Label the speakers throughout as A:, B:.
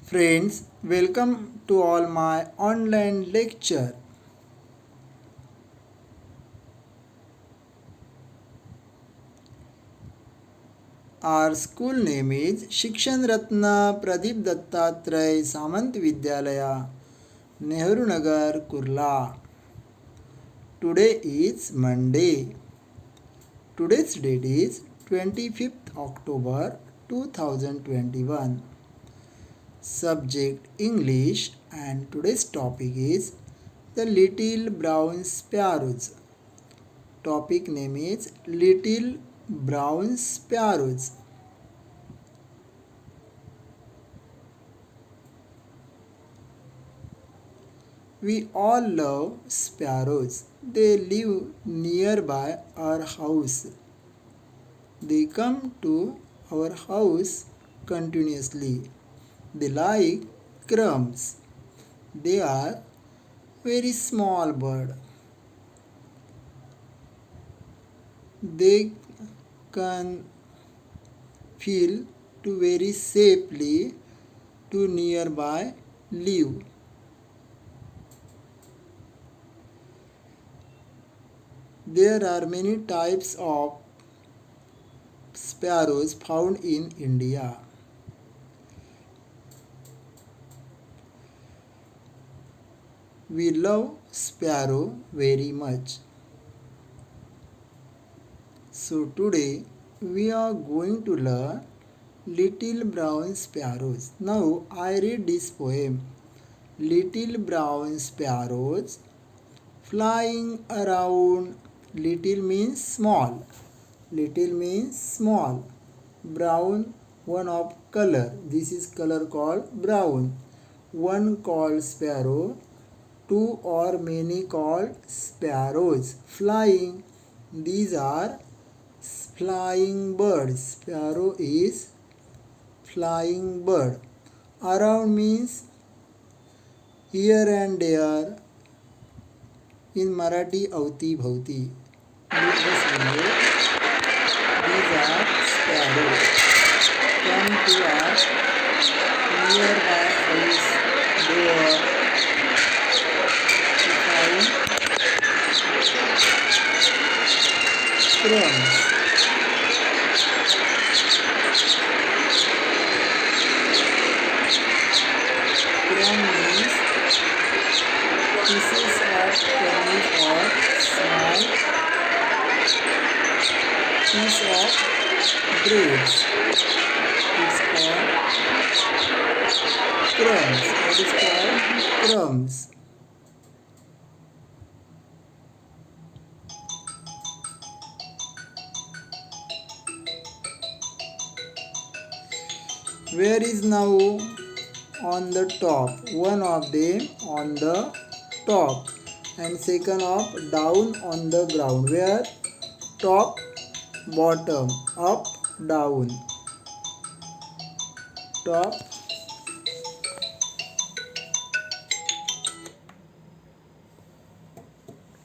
A: Friends, welcome to all my online lecture. Our school name is Shikshan Ratna Pradeep Dattatray Samant Vidyalaya, Nehru Nagar, Kurla. Today is Monday. Today's date is 25th October 2021. Subject English, and today's topic is the Little Brown Sparrows. Topic name is Little Brown Sparrows. We all love sparrows. They live nearby our house. They come to our house continuously. They like crumbs. They are very small bird. They can feel to very safely to nearby live. There are many types of sparrows found in India. We love sparrow very much. So today we are going to learn Little Brown Sparrows. Now I read this poem. Little brown sparrows flying around. Little means small. Little means small. Brown, one of color. This is color called brown. One called sparrow. Two or many called sparrows. Flying. These are flying birds. Sparrow is flying bird. Around means here and there. In Marathi, avti bhavti. These are sparrows. Come to our nearby house door to find crumbs. Crumb means pieces of candy or small piece of bread. It's called crumbs. What is called crumbs? Where is now on the top? One of them on the top and second of down on the ground. Where? Top, bottom, up, down. Top,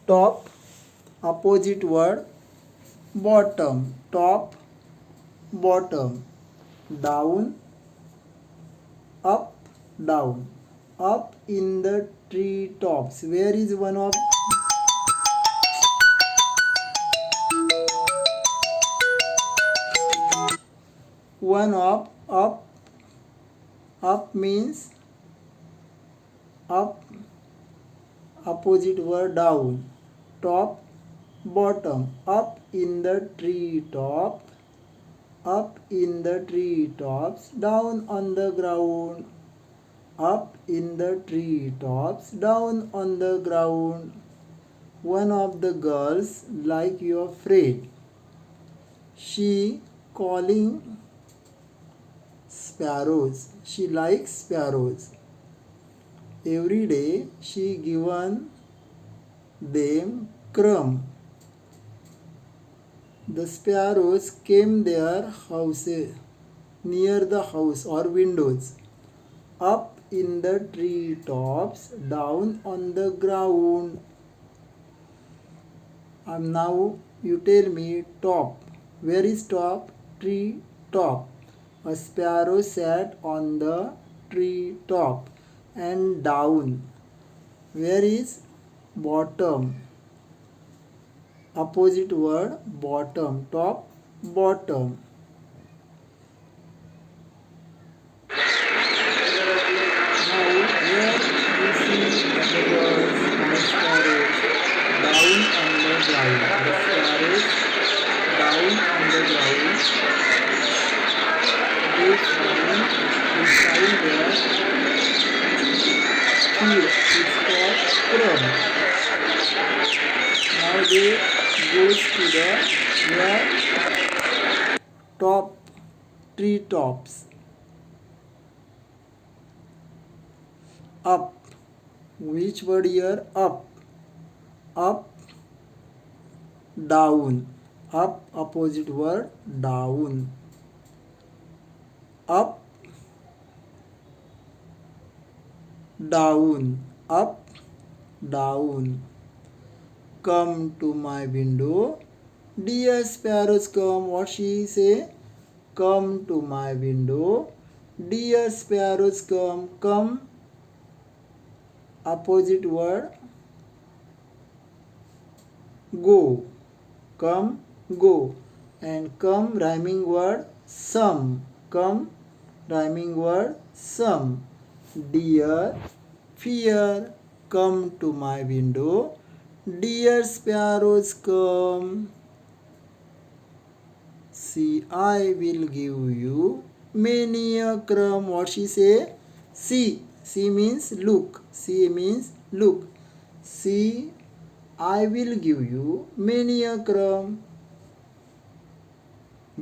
A: top, opposite word, bottom. Top, bottom, down, up, down. Up in the tree tops. Where is one of up? Up means up, opposite word down. Top, bottom. Up in the tree top. Up in the tree tops. Down on the ground. Up in the tree tops. Down on the ground. One of the girls like your friend. She calling sparrows. She likes sparrows. Every day she given them crumb. The sparrows came their houses near the house or windows. Up in the tree tops, down on the ground. Now you tell me top. Where is top? Tree top. A sparrow sat on the tree top and down. Where is bottom? Opposite word bottom, top, bottom. Now where you see the birds or sparrows down on the ground. The sparrows down on the ground. They find their feed. It's called crumb. Now they goes to the where top tree tops. Up. Which word here? Up. Up, down. Up, opposite word down. Up, down. Up, down. Come to my window. Dear sparrows, come. What she say? Come to my window. Dear sparrows, come. Come, opposite word go. Come, go. And come, rhyming word some. Come, rhyming word some. Dear, fear, come to my window. Dear sparrows, come. See, I will give you many a crumb. What she say? See. See means look. See means look. See, I will give you many a crumb.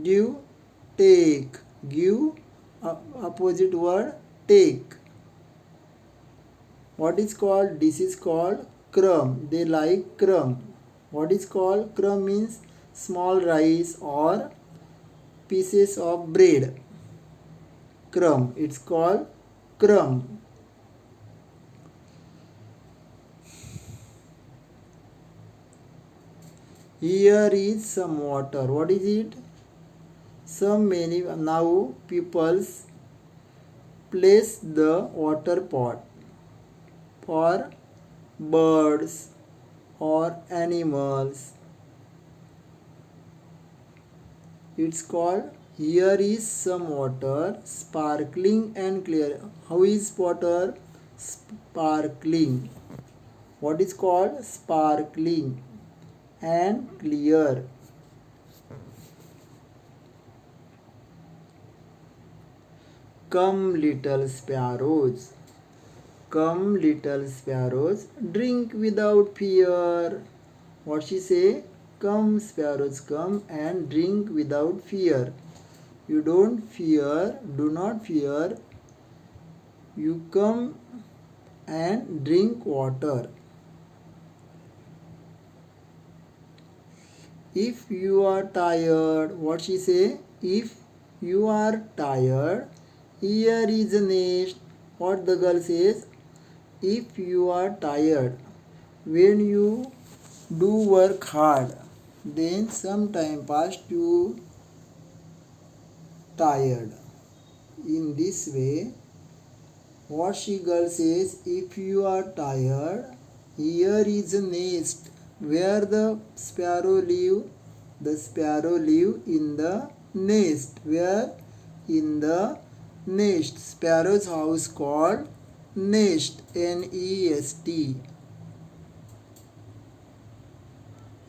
A: Give, take. Give, opposite word take. What is called? This is called crumb. They like crumb. What is called? Crumb means small rice or pieces of bread. Crumb. It's called crumb. Here is some water. What is it? Some many now peoples place the water pot for birds or animals. It's called here is some water, sparkling and clear. How is water? Sparkling. What is called? Sparkling and clear. Come little sparrows. Come little sparrows, drink without fear. What she say? Come sparrows, come and drink without fear. You don't fear, do not fear. You come and drink water. If you are tired, what she say? If you are tired, here is a nest. What the girl says? If you are tired, when you do work hard, then some time past you tired. In this way, what she girl says, if you are tired, here is a nest where the sparrow live. The sparrow live in the nest. Where? In the nest. Sparrow's house called nest. N-E-S-T.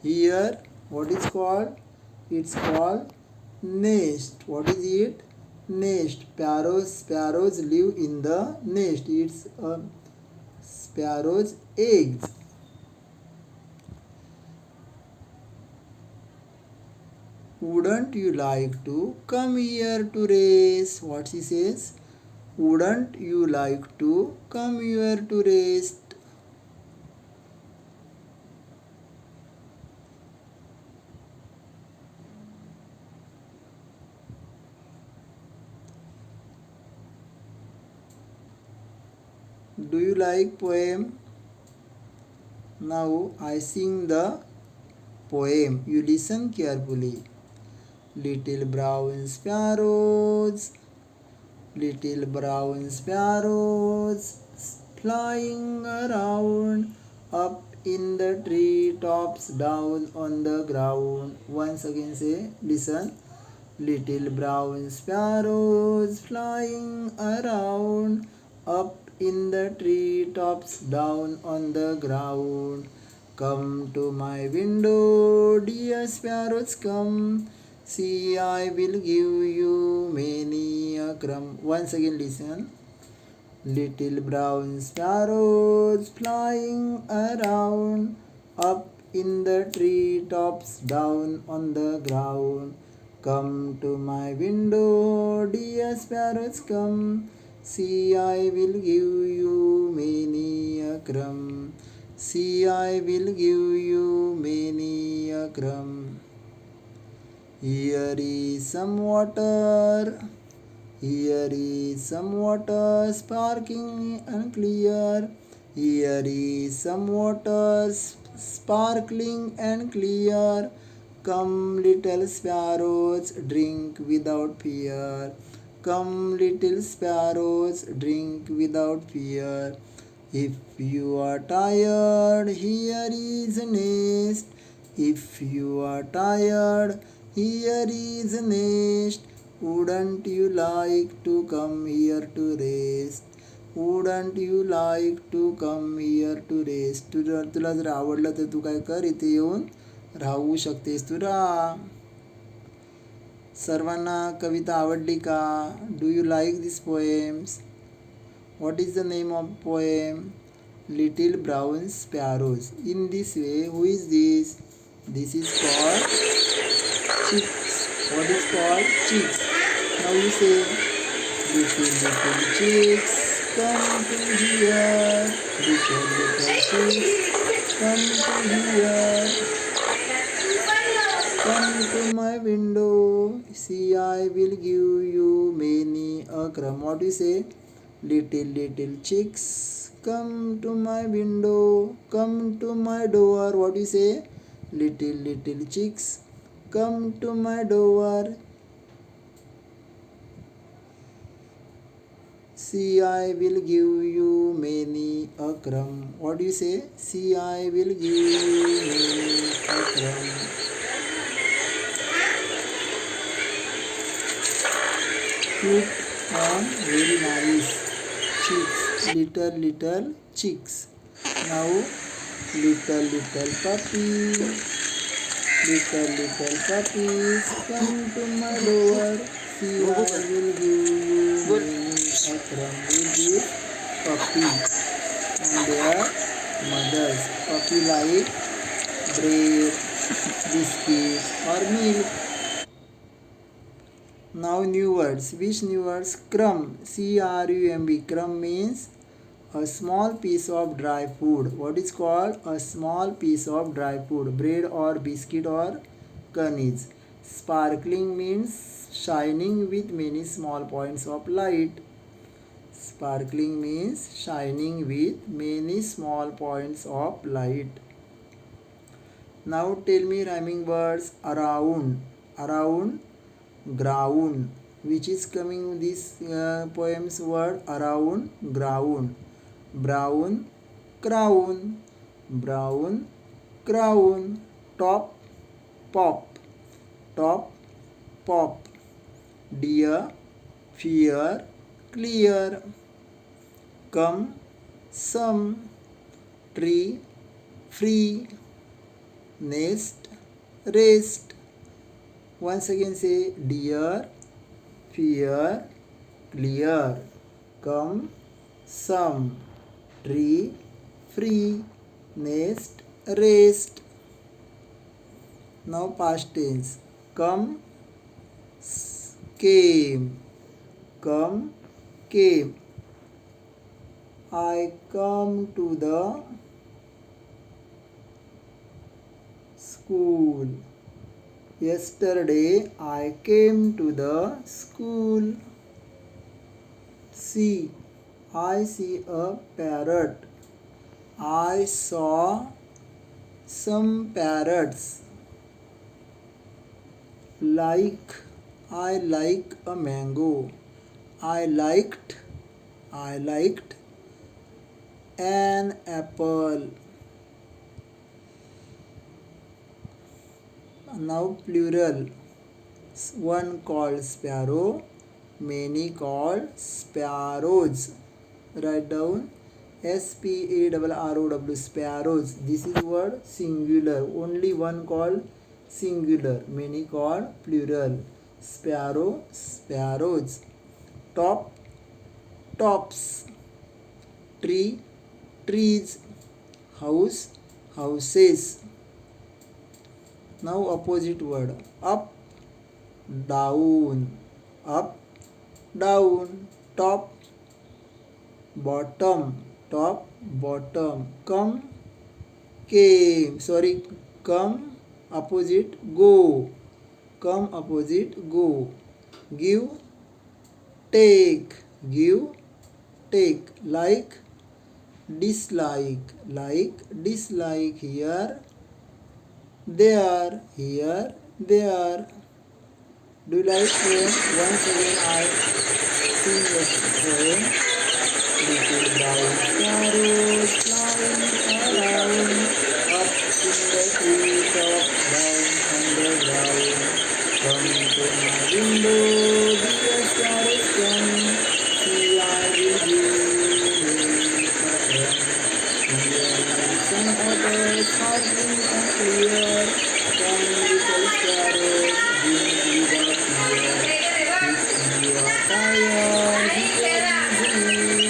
A: Here, what is called? It's called nest. What is it? Nest. Sparrows live in the nest. It's a sparrow's eggs. Wouldn't you like to come here to rest? What she says? Wouldn't you like to come here to rest? Do you like poem? Now I sing the poem. You listen carefully. Little brown sparrows, Little brown sparrows flying around, up in the tree tops, down on the ground. Once again say, listen. Little brown sparrows flying around, up in the tree tops, down on the ground. Come to my window, dear sparrows, come. See, I will give you many a crumb. Once again, listen. Little brown sparrows flying around, up in the tree tops, down on the ground. Come to my window, dear sparrows, come. See, I will give you many a crumb. See, I will give you many a crumb. Here is some water. Here is some water sparkling and clear. Here is some water sparkling and clear. Come, little sparrows, drink without fear. Come, little sparrows, drink without fear. If you are tired, here is a nest. If you are tired, here is a nest. Wouldn't you like to come here to rest? Wouldn't you like to come here to rest? तुला जर आवडलं तर तू काय कर, इथे येऊन राहू शकतेस, तू राहा. सर्वांना कविता आवडली का? Do you like this poems? What is the name of poem? Little brown sparrows. In this way, who is this? This is called chicks. What is called chicks? Now you say, little chicks, come to here. Little chicks, come to here. Come to my window. See, I will give you many a crumb. What do you say? Little chicks, come to my window. Come to my door. What do you say? Little chicks, come to my door. See, I will give you many a crumb. What do you say? See, I will give you many a crumb. Cute and very nice chicks. Little chicks. Now, little puppy. Little puppies, come to my door. See, I will give you many a crumb with this puppy and their mothers. Puppy like bread, biscuits or milk. Now new words. Which new words? Crumb. C-R-U-M-B. Crumb means a small piece of dry food. What is called? A small piece of dry food. Bread or biscuit or kernels. Sparkling means shining with many small points of light. Sparkling means shining with many small points of light. Now tell me rhyming words. Around. Around. Ground. Which is coming this poem's word? Around. Ground. Brown. Crown. Brown. Crown. Top. Pop. Top. Pop. Dear. Fear. Clear. Come. Some. Tree. Free. Nest. Rest. Once again say, dear, fear, clear. Come, some. Tree, free. Nest, rest. Now past tense. Come, came. Come, came. I come to the school. Yesterday I came to the school. See, I see a parrot. I saw some parrots. Like, I like a mango. I liked an apple. Now plural. One called sparrow, many called sparrows. Write down SPARROW, sparrows. This is word singular. Only one called singular. Many called plural. Sparrow, sparrows. Top, tops. Tree, trees. House, houses. Now opposite word. Up, down. Up, down. Top, bottom. Top, bottom. Come, came. Sorry, come, opposite, go. Come, opposite, go. Give, take. Give, take. Like, dislike. Like, dislike. Here, there. Here, there. Do you like poem? Once again I sing the poem. Little brown sparrows flying around, up in the treetop, down on the ground. Come to my window, dear sparrows, come. See, I will give you a friend. Here is some others, sparkling and clear. Come, little sparrows, drink without fear. If you are tired, here is me.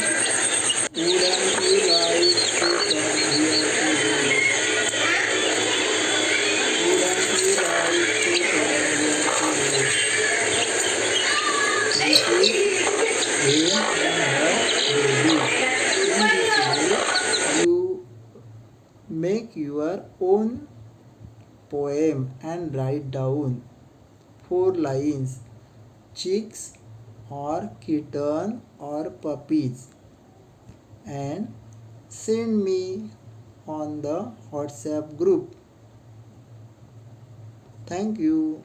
A: Wouldn't you like to come here today? Wouldn't you like to come here today? This is Jane and her babies. In this way, you make your own poem and write down 4 lines. Chicks or kitten or puppies, and send me on the WhatsApp group. Thank you.